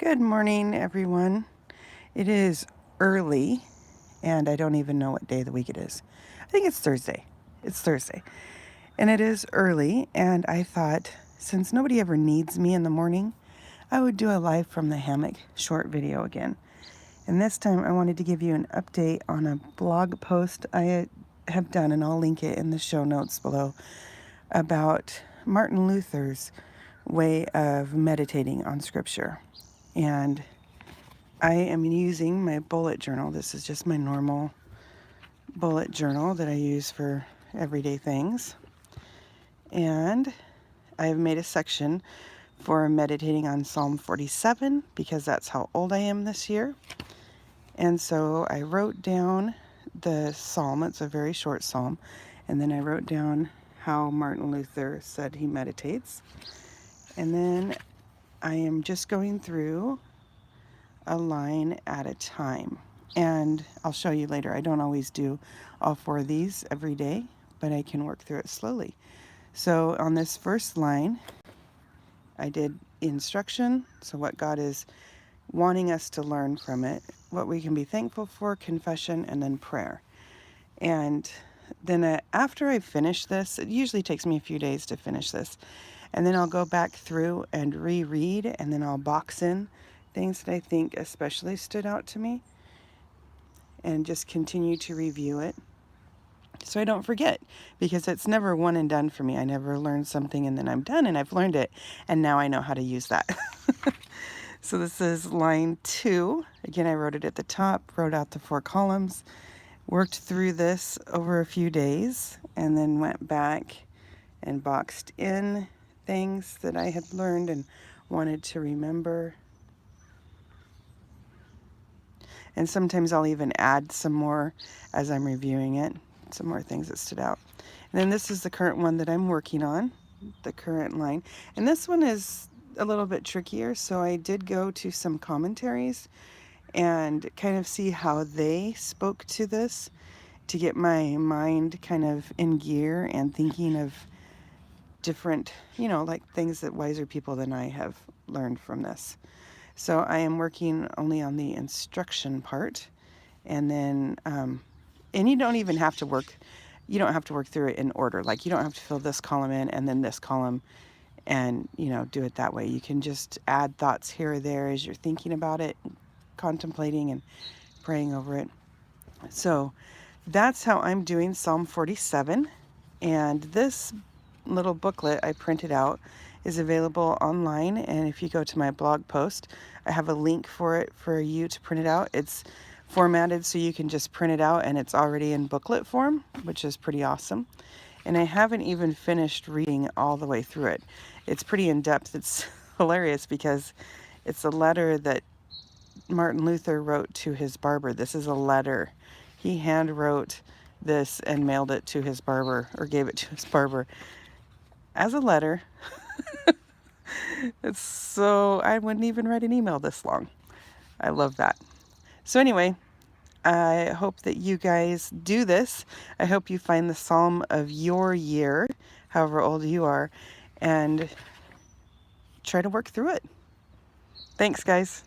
Good morning, everyone. It is early, and I don't even know what day of the week it is. I think it's Thursday. It's Thursday. And it is early, and I thought, since nobody ever needs me in the morning, I would do a live from the hammock short video again. And this time I wanted to give you an update on a blog post I have done, and I'll link it in the show notes below, about Martin Luther's way of meditating on Scripture. And I am using my bullet journal. This is just my normal bullet journal that I use for everyday things. And I have made a section for meditating on Psalm 47 because that's how old I am this year. And so I wrote down the psalm. It's a very short psalm. And then I wrote down how Martin Luther said he meditates. And then I am just going through a line at a time, and I'll show you later. I don't always do all four of these every day, but I can work through it slowly. So on this first line, I did instruction, so what God is wanting us to learn from it, what we can be thankful for, confession, and then prayer. And then after I finish this, it usually takes me a few days to finish this, and then I'll go back through and reread, and then I'll box in things that I think especially stood out to me and just continue to review it so I don't forget, because it's never one and done for me. I never learn something and then I'm done and I've learned it and now I know how to use that. So this is line 2. Again, I wrote it at the top, wrote out the 4 columns, worked through this over a few days, and then went back and boxed in things that I had learned and wanted to remember. And sometimes I'll even add some more as I'm reviewing it, some more things that stood out. And then this is the current one that I'm working on, the current line. And this one is a little bit trickier, so I did go to some commentaries and kind of see how they spoke to this to get my mind kind of in gear and thinking of different, like things that wiser people than I have learned from this. So I am working only on the instruction part, and then, and you don't even have to work, you don't have to work through it in order. Like, you don't have to fill this column in and then this column and, do it that way. You can just add thoughts here or there as you're thinking about it, contemplating and praying over it. So that's how I'm doing Psalm 47. And this little booklet I printed out is available online, and if you go to my blog post, I have a link for it for you to print it out. It's formatted so you can just print it out and it's already in booklet form, which is pretty awesome. And I haven't even finished reading all the way through it. It's pretty in-depth. It's hilarious because it's a letter that Martin Luther wrote to his barber. This is a letter. He hand wrote this and mailed it to his barber, or gave it to his barber as a letter. It's so, I wouldn't even write an email this long. I love that. So anyway, I hope that you guys do this. I hope you find the psalm of your year, however old you are, and try to work through it. Thanks, guys.